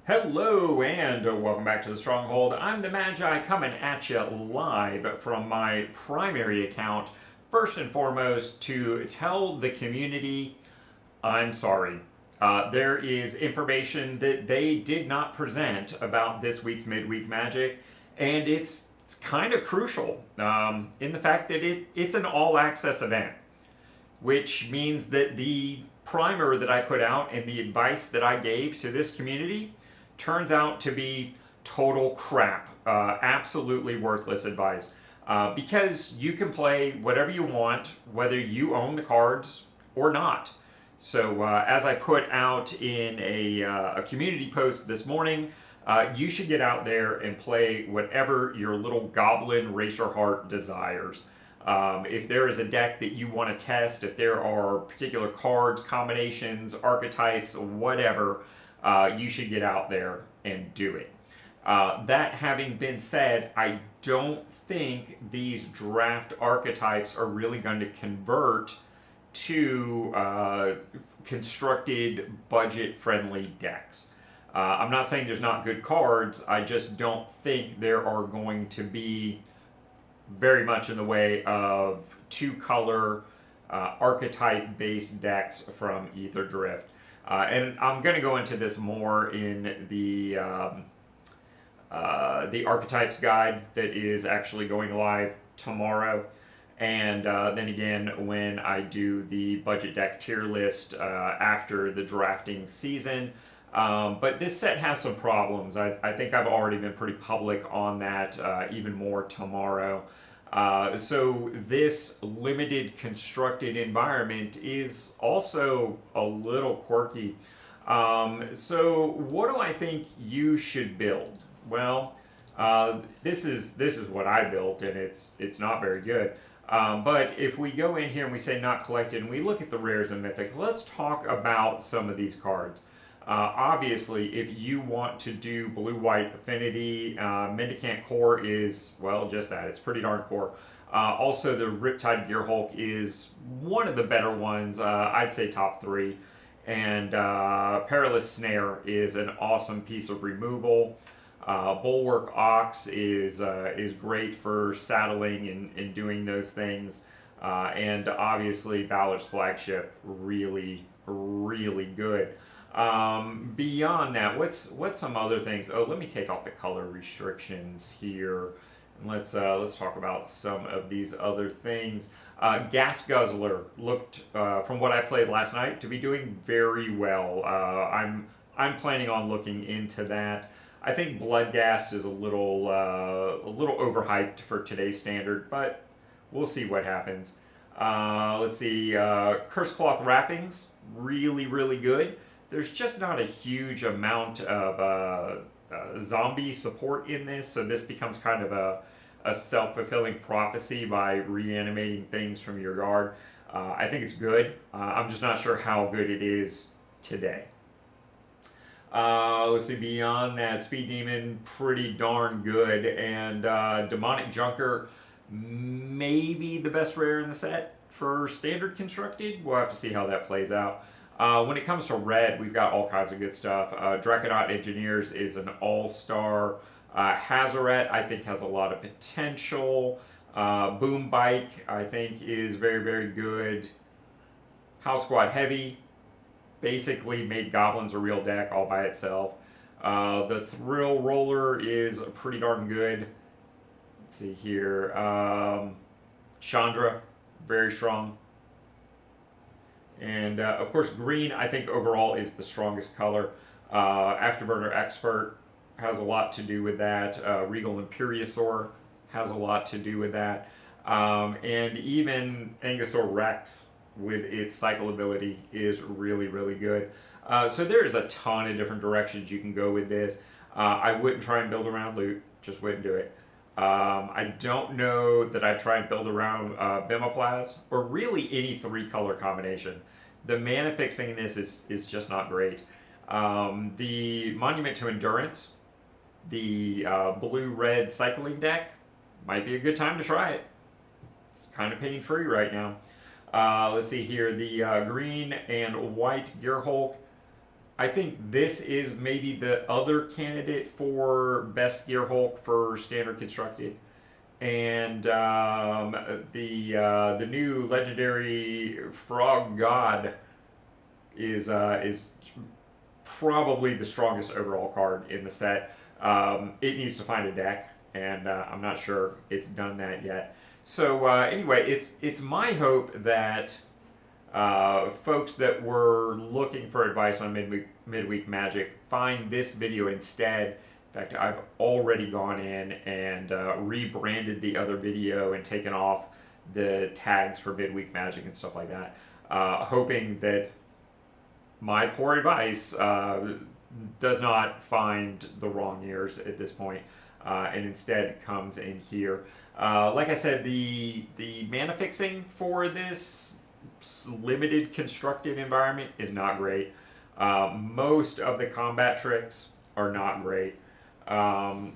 Hello and welcome back to the Stronghold. I'm the Magi coming at you live from my primary account. First and foremost, to tell the community, I'm sorry. There is information that they did not present about this week's Midweek Magic, and it's kind of crucial in the fact that it's an all-access event, which means that the primer that I put out and the advice that I gave to this community turns out to be total crap. Absolutely worthless advice. Because you can play whatever you want, whether you own the cards or not. So as I put out in a community post this morning, you should get out there and play whatever your little goblin racer heart desires. If there is a deck that you want to test, if there are particular cards, combinations, archetypes, whatever, you should get out there and do it. That having been said, I don't think these draft archetypes are really going to convert to constructed budget-friendly decks. I'm not saying there's not good cards, I just don't think there are going to be very much in the way of two-color archetype-based decks from Ether Drift. And I'm going to go into this more in the archetypes guide that is actually going live tomorrow. And then again, when I do the budget deck tier list after the drafting season. But this set has some problems. I think I've already been pretty public on that, even more tomorrow. So this limited constructed environment is also a little quirky. So what do I think you should build? Well, this is what I built, and it's not very good. But if we go in here and we say not collected, and we look at the rares and mythics, let's talk about some of these cards. Obviously, if you want to do blue-white affinity, Mendicant Core is, well, just that. It's pretty darn core. Also, the Riptide Gearhulk is one of the better ones. I'd say top 3. And Perilous Snare is an awesome piece of removal. Bulwark Ox is great for saddling and doing those things. And obviously, Valor's Flagship, really, really good. Beyond that, what's some other things? Oh, let me take off the color restrictions here, and let's talk about some of these other things. Gas Guzzler looked, from what I played last night, to be doing very well. I'm planning on looking into that. I think Bloodghast is a little overhyped for today's standard, but we'll see what happens. Let's see, Curse Cloth Wrappings, really, really good. There's just not a huge amount of zombie support in this, so this becomes kind of a self-fulfilling prophecy by reanimating things from your yard. I think it's good. I'm just not sure how good it is today. Let's see, beyond that, Speed Demon, pretty darn good, and Demonic Junker, maybe the best rare in the set for standard constructed. We'll have to see how that plays out. When it comes to red, we've got all kinds of good stuff. Draconaut Engineers is an all-star. Hazoret, I think, has a lot of potential. Boom Bike, I think, is very, very good. House Squad Heavy basically made Goblins a real deck all by itself. The Thrill Roller is pretty darn good. Let's see here. Chandra, very strong. And of course, green, I think overall is the strongest color. Afterburner Expert has a lot to do with that. Regal Imperiosaur has a lot to do with that. And even Angusaur Rex, with its cycle ability, is really, really good. So there's a ton of different directions you can go with this. I wouldn't try and build around loot, just wouldn't do it. I don't know that I try and build around Bimoplas, or really any 3-color combination. The mana fixing in this is just not great. The Monument to Endurance, the blue-red cycling deck, might be a good time to try it. It's kind of pain-free right now. Let's see here, the green and white Gearhulk, I think this is maybe the other candidate for best Gear Hulk for standard constructed, and the new legendary Frog God is probably the strongest overall card in the set. It needs to find a deck, and I'm not sure it's done that yet. So anyway, it's my hope that folks that were looking for advice on midweek Magic find this video instead. In fact, I've already gone in and rebranded the other video and taken off the tags for midweek Magic and stuff like that, hoping that my poor advice does not find the wrong ears at this point, and instead comes in here. Like I said, the mana fixing for this limited constructed environment is not great. Most of the combat tricks are not great.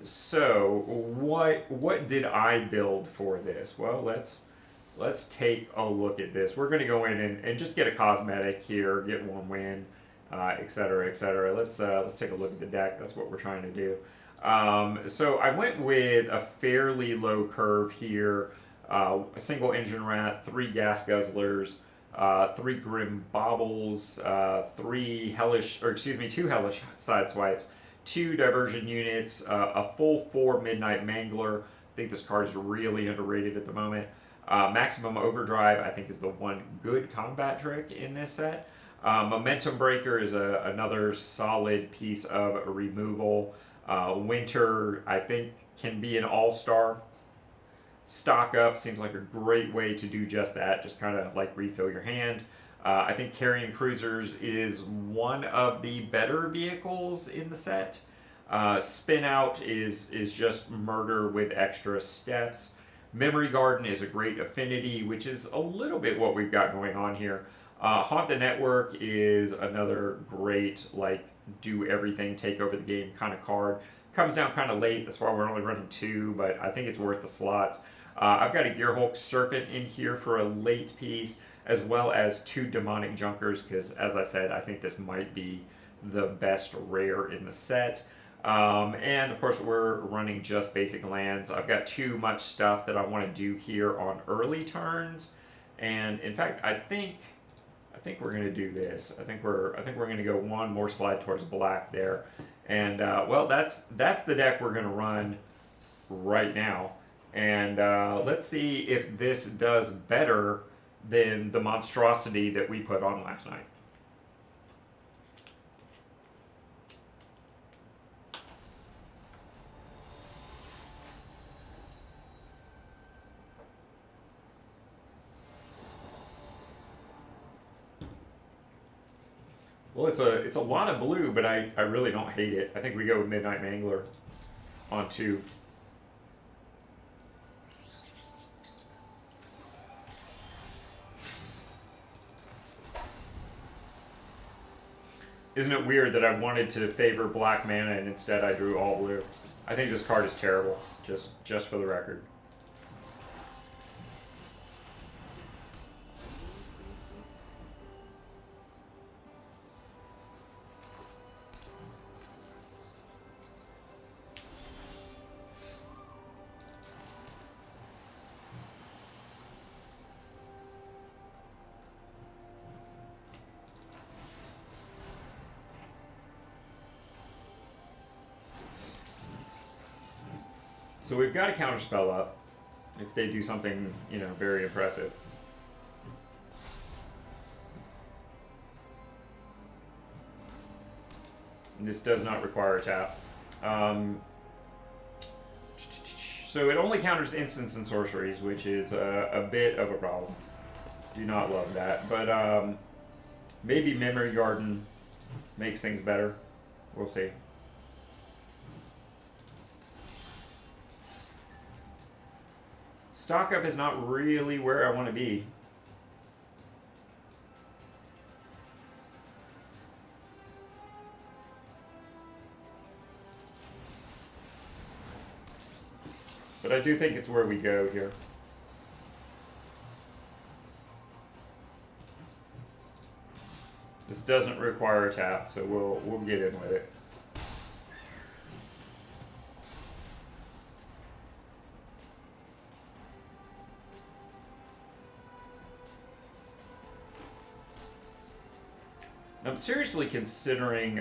So what did I build for this? Well, let's take a look at this. We're going to go in and just get a cosmetic here, get one win, etc., etc. Let's take a look at the deck. That's what we're trying to do. So I went with a fairly low curve here. A single engine rat, 3 gas guzzlers, 3 grim baubles, 2 hellish side swipes, 2 diversion units, a full 4 midnight mangler. I think this card is really underrated at the moment. Maximum overdrive, I think, is the one good combat trick in this set. Momentum breaker is another solid piece of removal. Winter, I think, can be an all-star. Stock up seems like a great way to do just that, just kind of like refill your hand. I think carrying cruisers is one of the better vehicles in the set. Spin out is just murder with extra steps. Memory Garden is a great affinity, which is a little bit what we've got going on here. Haunt the Network is another great, like, do everything, take over the game kind of card. Comes down kind of late, that's why we're only running 2, but I think it's worth the slots. I've got a Gear Hulk Serpent in here for a late piece, as well as 2 Demonic Junkers, because as I said, I think this might be the best rare in the set. And of course we're running just basic lands. I've got too much stuff that I want to do here on early turns, and in fact I think we're going to do this. I think we're going to go one more slide towards black there, and well, that's the deck we're going to run right now. And let's see if this does better than the monstrosity that we put on last night. Well, it's a lot of blue, but I really don't hate it. I think we go with Midnight Mangler on 2. Isn't it weird that I wanted to favor black mana and instead I drew all blue? I think this card is terrible, just for the record. So we've got a counterspell up if they do something, you know, very impressive. And this does not require a tap. So it only counters instants and sorceries, which is a bit of a problem. Do not love that. But maybe Memory Garden makes things better. We'll see. Stock up is not really where I want to be. But I do think it's where we go here. doesn't require a tap, so we'll get in with it. I'm seriously considering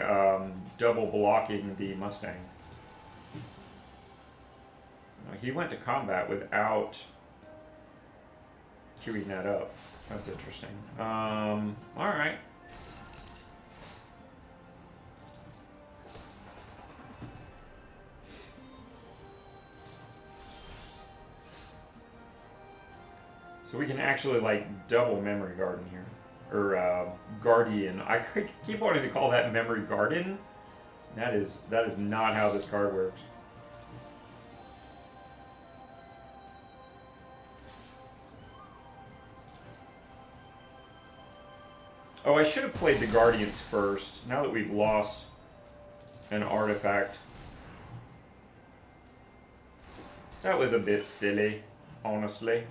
double blocking the Mustang. He went to combat without queuing that up. That's interesting. Alright. So we can actually like double memory garden here. Or guardian. I keep wanting to call that memory garden. That is not how this card works. Oh, I should have played the Guardians first, now that we've lost an artifact. That was a bit silly, honestly.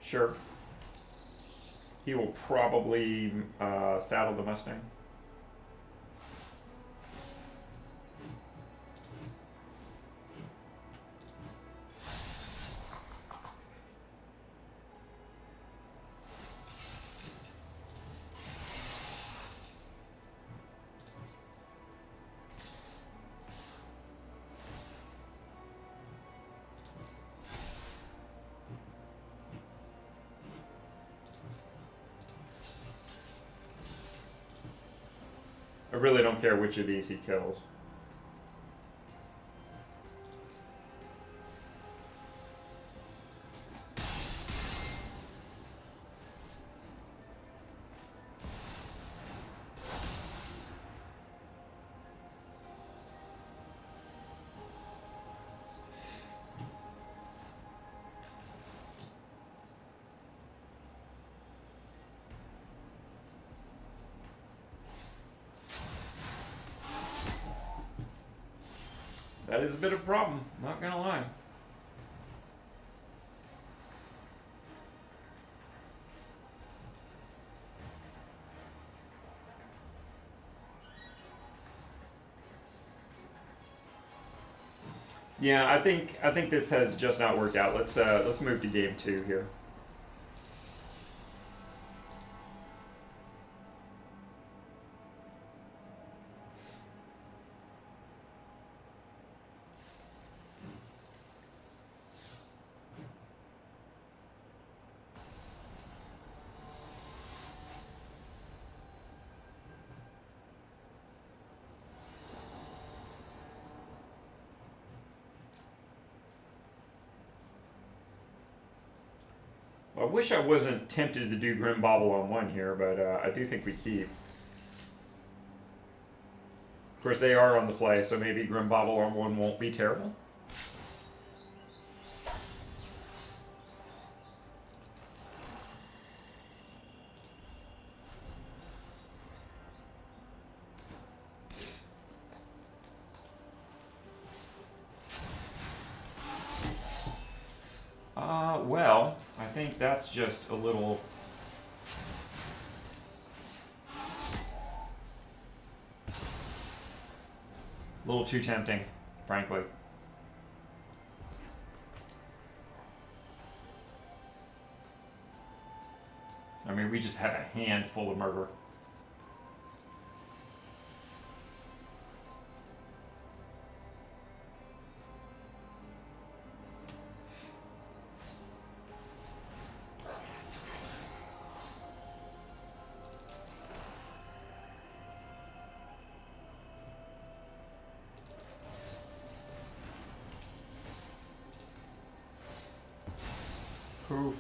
Sure. He will probably saddle the Mustang. I really don't care which of these he kills. That is a bit of a problem, not gonna lie. Yeah, I think this has just not worked out. Let's move to game 2 here. I wish I wasn't tempted to do Grim Bobble on 1 here, but I do think we keep. Of course, they are on the play, so maybe Grim Bobble on 1 won't be terrible. Well, I think that's just a little too tempting, frankly. I mean, we just had a handful of murder. Poof.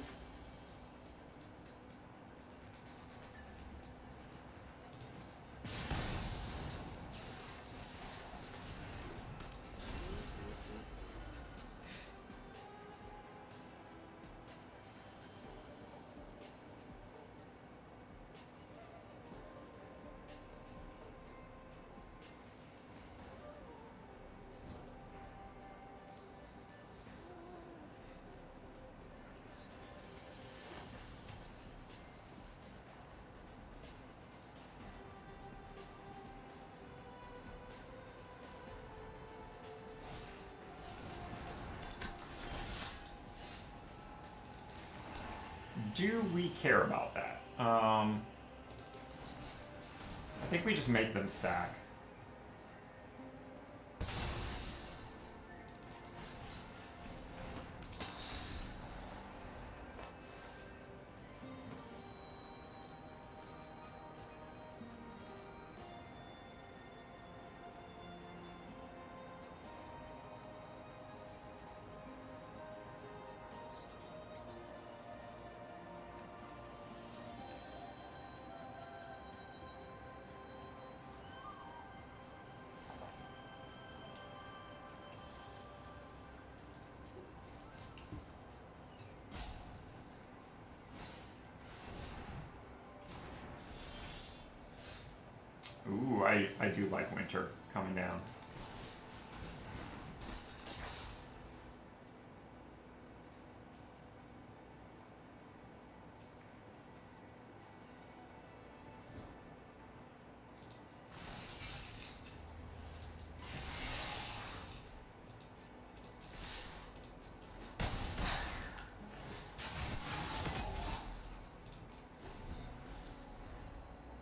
do we care about that? I think we just make them sack. Ooh, I do like winter coming down.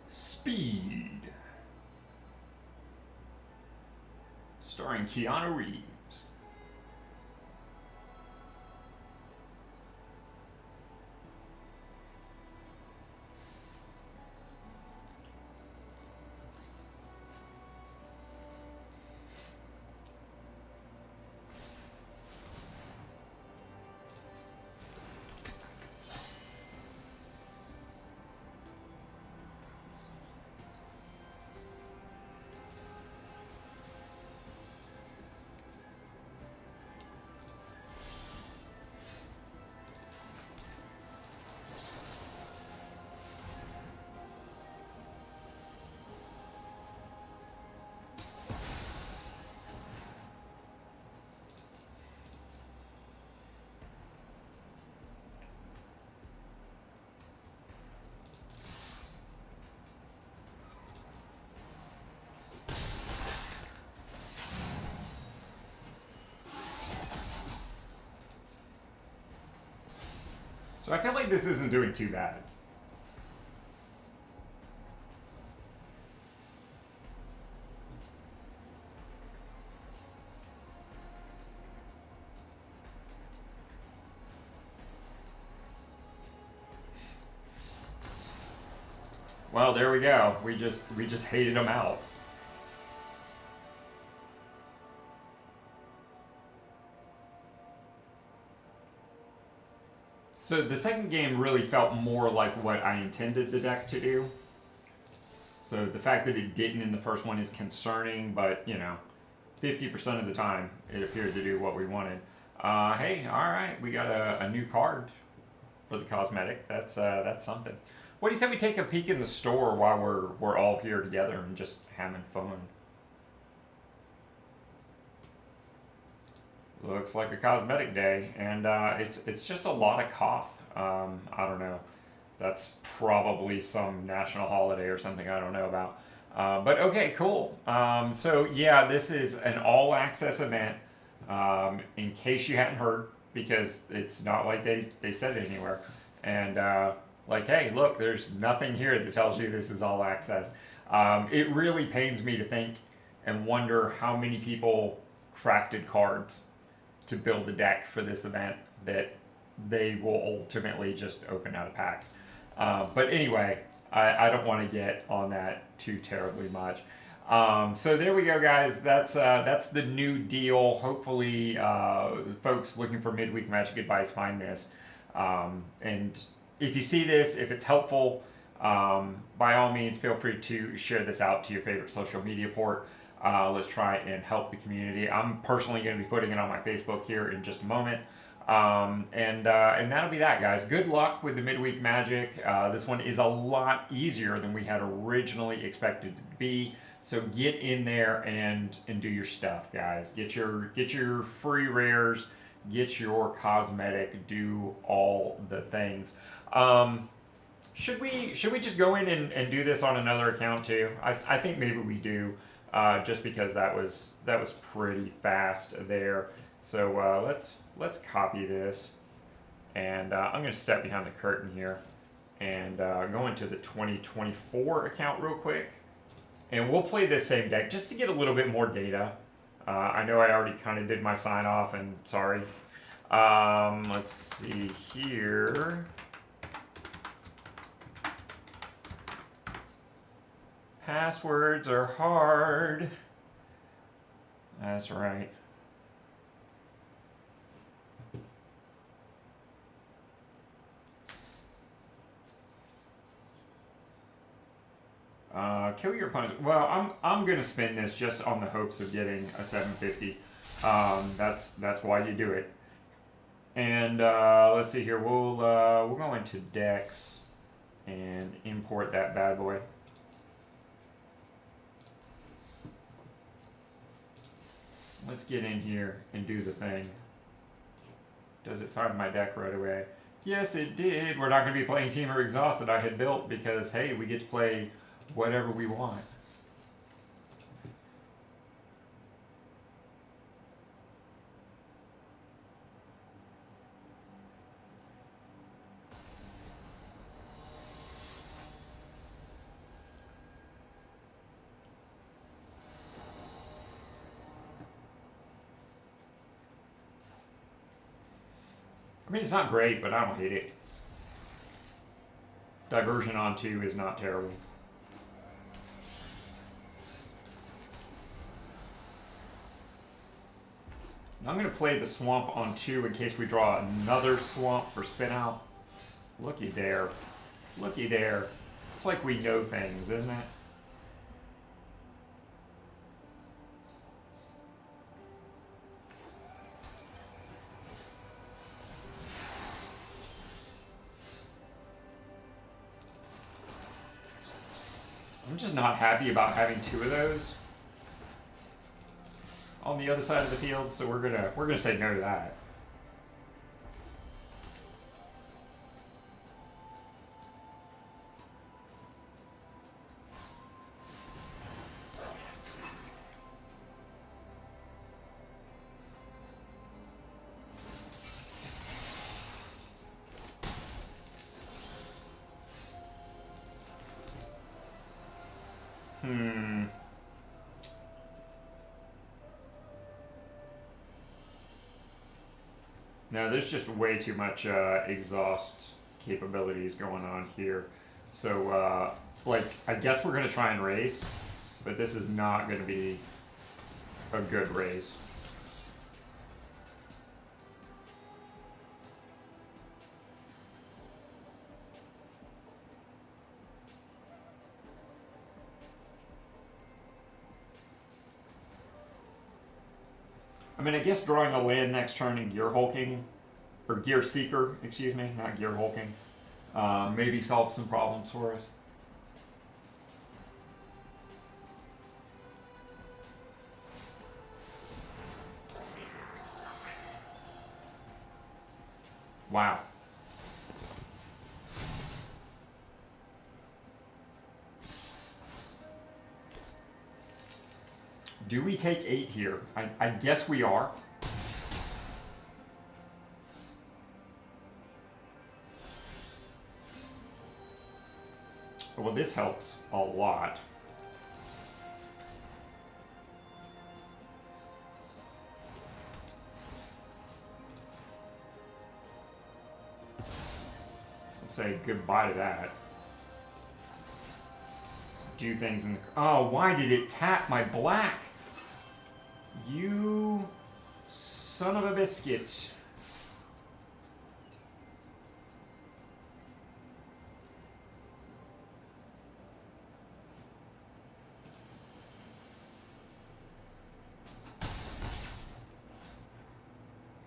Speed. Starring Keanu Reeves. So I feel like this isn't doing too bad. Well, there we go. We just hated them out. So the second game really felt more like what I intended the deck to do. So the fact that it didn't in the first one is concerning, but you know, 50% of the time it appeared to do what we wanted. Hey, all right, we got a new card for the cosmetic. That's something. What do you say we take a peek in the store while we're all here together and just having fun? Looks like a cosmetic day, and it's just a lot of cough. I don't know. That's probably some national holiday or something I don't know about. But okay, cool. So yeah, this is an all-access event. In case you hadn't heard, because it's not like they said it anywhere. And like, hey, look, there's nothing here that tells you this is all access. It really pains me to think and wonder how many people crafted cards to build the deck for this event that they will ultimately just open out of packs. But anyway, I don't want to get on that too terribly much. So there we go, guys. That's the new deal. Hopefully, folks looking for midweek Magic advice find this. And if you see this, if it's helpful, by all means, feel free to share this out to your favorite social media port. Let's try and help the community. I'm personally going to be putting it on my Facebook here in just a moment. And that'll be that, guys. Good luck with the midweek Magic. This one is a lot easier than we had originally expected it to be. So get in there and do your stuff, guys. Get your free rares. Get your cosmetic. Do all the things. Should we just go in and do this on another account too? I think maybe we do. Just because that was pretty fast there. So let's copy this And I'm going to step behind the curtain here and go into the 2024 account real quick. And we'll play this same deck just to get a little bit more data. I know I already kind of did my sign off, and sorry. Let's see here. Passwords are hard. That's right. Kill your opponent. Well, I'm gonna spin this just on the hopes of getting a 750. That's why you do it. And let's see here. We'll go into decks and import that bad boy. Let's get in here and do the thing. Does it find my deck right away? Yes, it did. We're not going to be playing Teamer Exhaust that I had built because, hey, we get to play whatever we want. I mean, it's not great, but I don't hate it. Diversion on 2 is not terrible. I'm going to play the Swamp on 2 in case we draw another Swamp for spin out. Looky there. Looky there. It's like we know things, isn't it? I'm just not happy about having 2 of those on the other side of the field, so we're gonna say no to that. No, there's just way too much exhaust capabilities going on here. So, like, I guess we're going to try and race, but this is not going to be a good race. I mean, I guess drawing a land next turn and Gear Hulking, or Gear Seeker, excuse me, not Gear Hulking, maybe solve some problems for us. Wow. Do we take 8 here? I guess we are. Well, this helps a lot. We'll say goodbye to that. Let's do things in the... Oh, why did it tap my black? You son of a biscuit.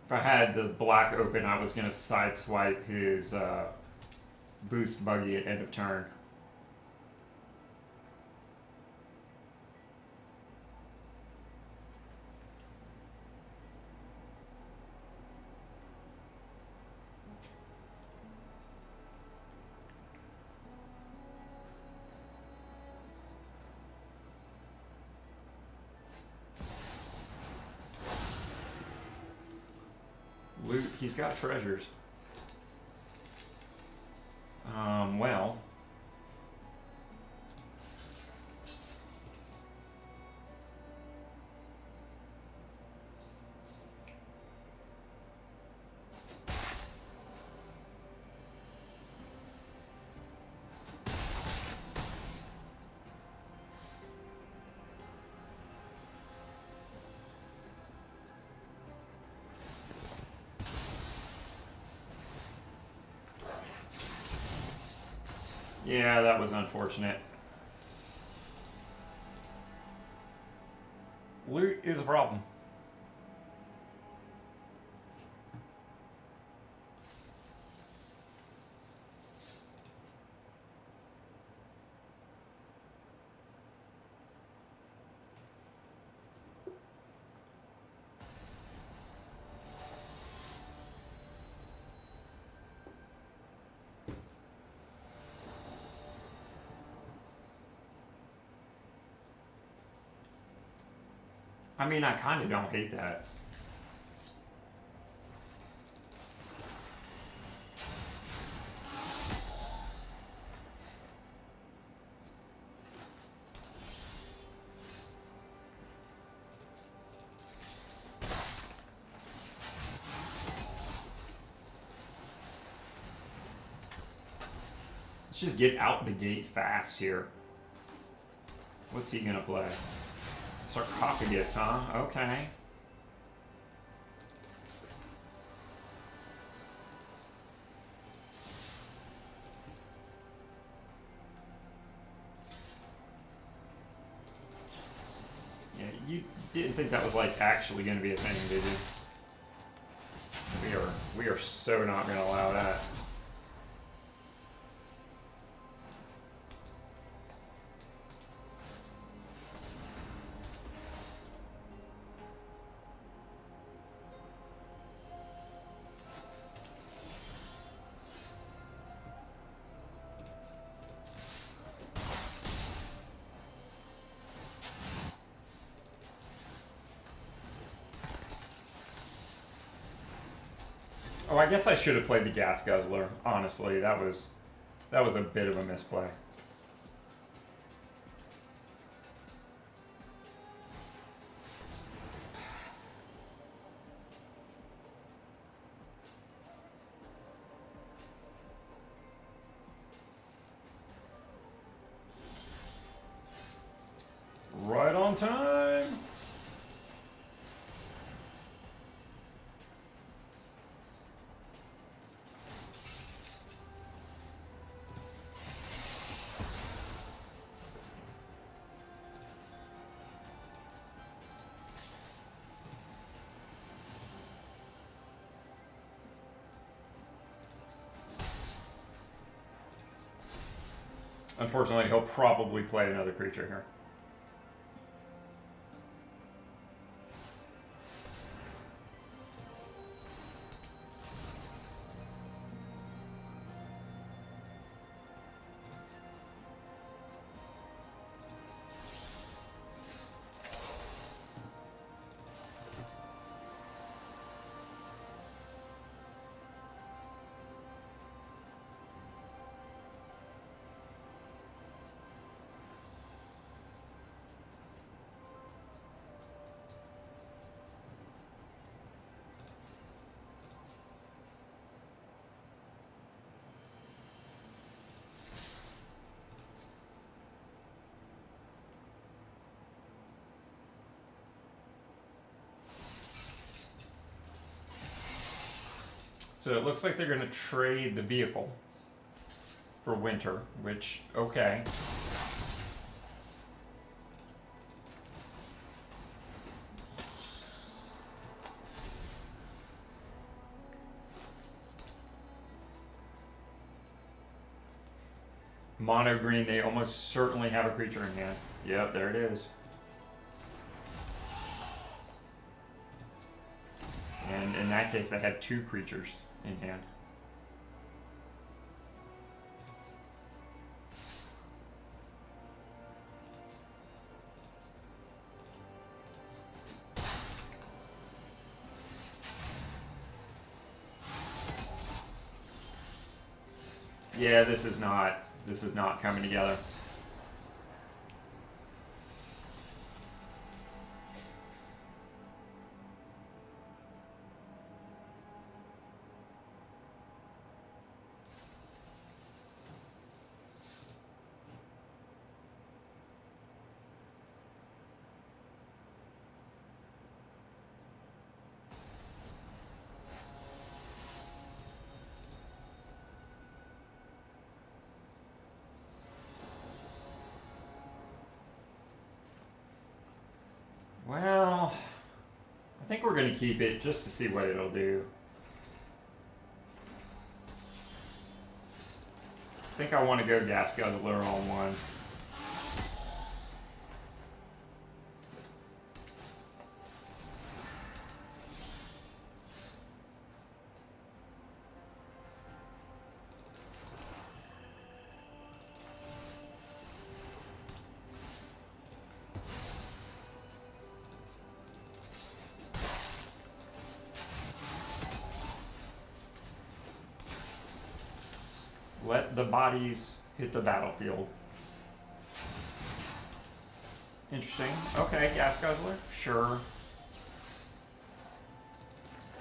If I had the black open, I was going to sideswipe his boost buggy at end of turn. Loot, he's got treasures. Yeah, that was unfortunate. Loot is a problem. I mean, I kind of don't hate that. Let's just get out the gate fast here. What's he gonna play? Sarcophagus, huh? Okay. Yeah, you didn't think that was like actually gonna be a thing, did you? We are so not gonna allow that. Oh, I guess I should have played the Gas Guzzler. Honestly, that was a bit of a misplay. Right on time. Unfortunately, he'll probably play another creature here. So it looks like they're going to trade the vehicle for winter, which, okay. Mono green, they almost certainly have a creature in hand. Yep, there it is. And in that case, they had 2 creatures in hand. Yeah, this is not coming together. think we're going to keep it just to see what it'll do. I think I want to go Gas Guzzler on one. Let the bodies hit the battlefield. Interesting. Okay, Gas Guzzler. Sure.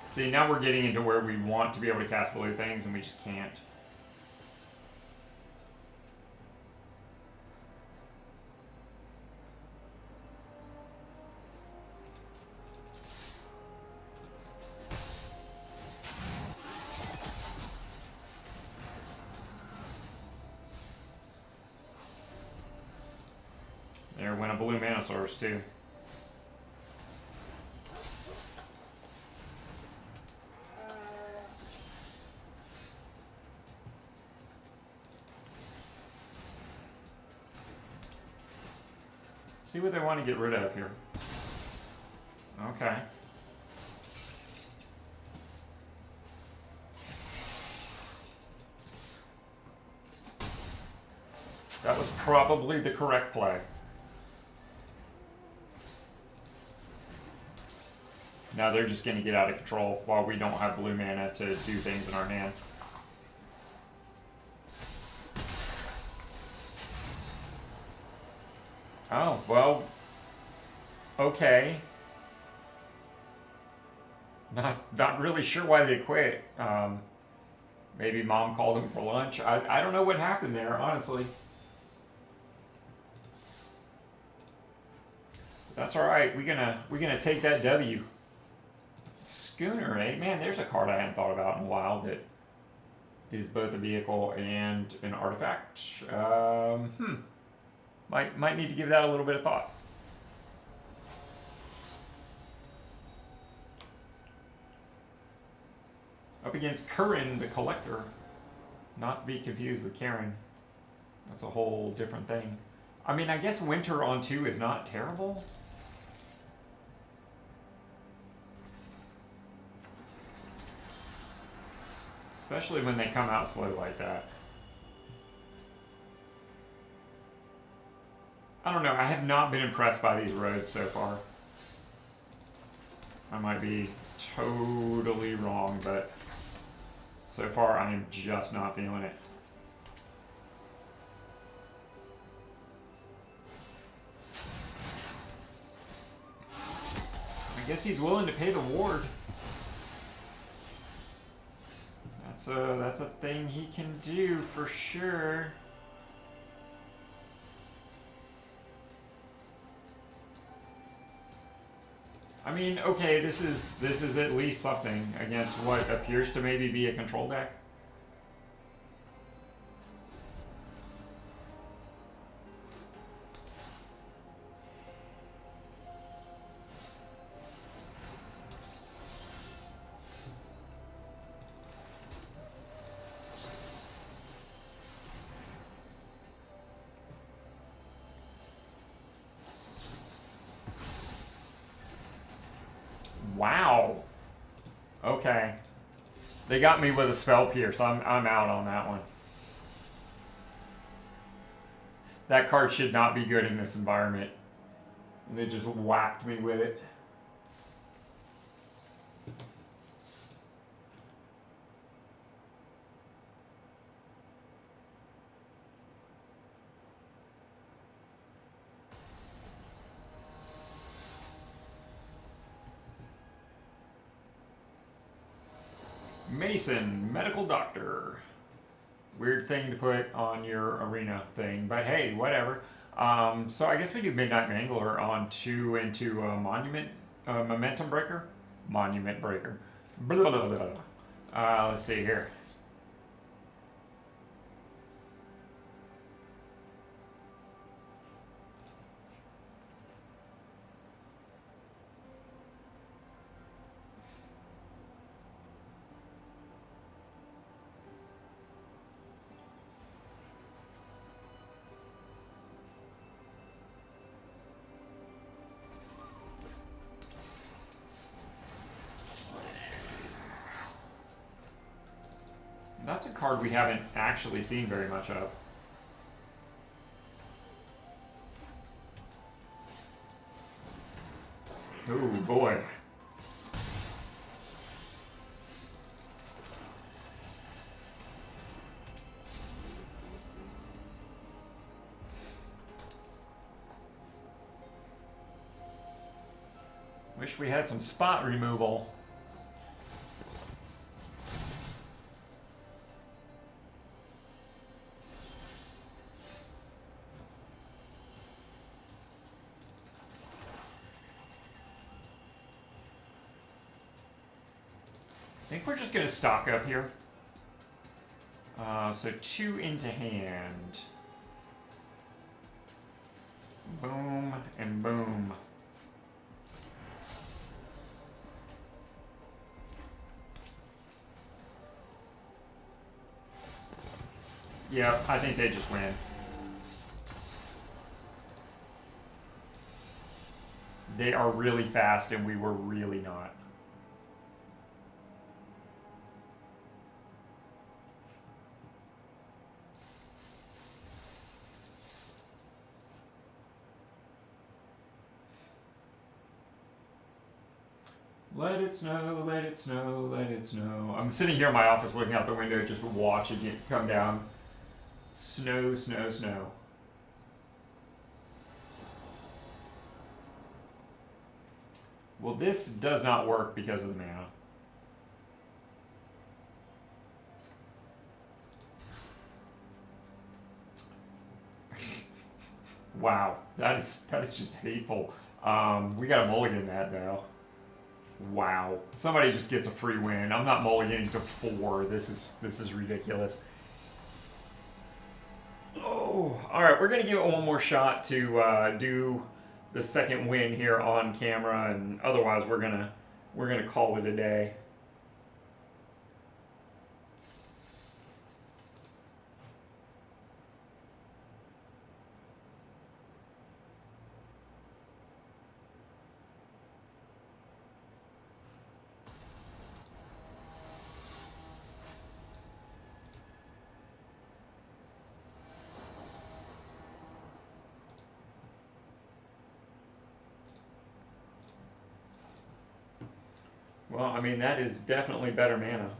See, now we're getting into where we want to be able to cast blue things and we just can't. There went a blue mana source too. See what they want to get rid of here. Okay. That was probably the correct play. Now they're just going to get out of control while we don't have blue mana to do things in our hand. Oh, well, okay. Not really sure why they quit. Maybe mom called them for lunch. I don't know what happened there, honestly. That's all right. We're gonna take that W. Schooner, eh? Man, there's a card I hadn't thought about in a while that is both a vehicle and an artifact. Might need to give that a little bit of thought. Up against Curran the Collector. Not to be confused with Karen. That's a whole different thing. I mean, I guess Winter on 2 is not terrible. Especially when they come out slow like that. I don't know, I have not been impressed by these roads so far. I might be totally wrong, but so far I am just not feeling it. I guess he's willing to pay the ward. That's a thing he can do for sure. I mean, okay, this is at least something against what appears to maybe be a control deck. Wow. Okay. They got me with a spell pierce. I'm out on that one. That card should not be good in this environment. They just whacked me with it. Mason, medical doctor. Weird thing to put on your arena thing, but hey, whatever. So I guess we do Midnight Mangler on 2 into Momentum Breaker? Monument Breaker. Blah, blah, blah, blah. Let's see here. card we haven't actually seen very much of. Oh boy. Wish we had some spot removal. I think we're just going to stock up here. So 2 into hand. Boom and boom. Yeah, I think they just win. They are really fast and we were really not. Let it snow, let it snow, let it snow. I'm sitting here in my office looking out the window just watching it come down. Snow, snow, snow. Well, this does not work because of the mana. Wow, that is just hateful. We got to mulligan that though. Wow, somebody just gets a free win. I'm not mulliganing to 4. This is ridiculous. Oh, all right. We're gonna give it one more shot to do the second win here on camera, and otherwise we're gonna call it a day. Well, I mean, that is definitely better mana.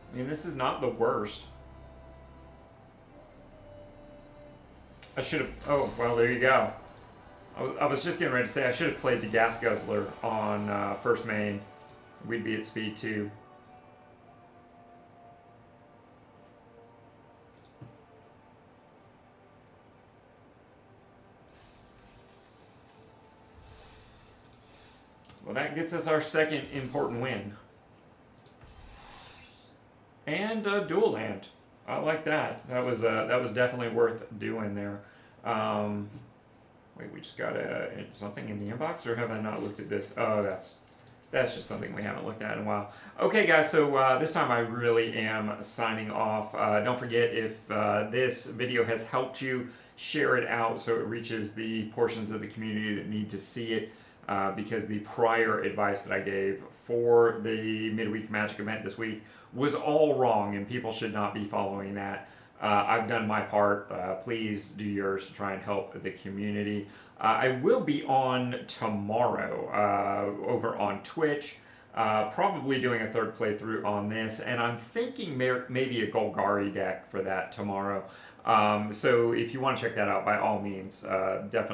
I mean, this is not the worst. I should have... Oh, well, there you go. I was just getting ready to say I should have played the Gas Guzzler on first main. We'd be at speed 2. Well, that gets us our second important win. And dual land. I like that. That was definitely worth doing there. Wait, we just got something in the inbox, or have I not looked at this? Oh, that's just something we haven't looked at in a while. Okay, guys, so this time I really am signing off. Don't forget, if this video has helped you, share it out so it reaches the portions of the community that need to see it, because the prior advice that I gave for the MidWeek Magic event this week was all wrong, and people should not be following that. I've done my part. Please do yours to try and help the community. I will be on tomorrow over on Twitch. Probably doing a third playthrough on this, and I'm thinking maybe a Golgari deck for that tomorrow. So if you want to check that out, by all means, definitely.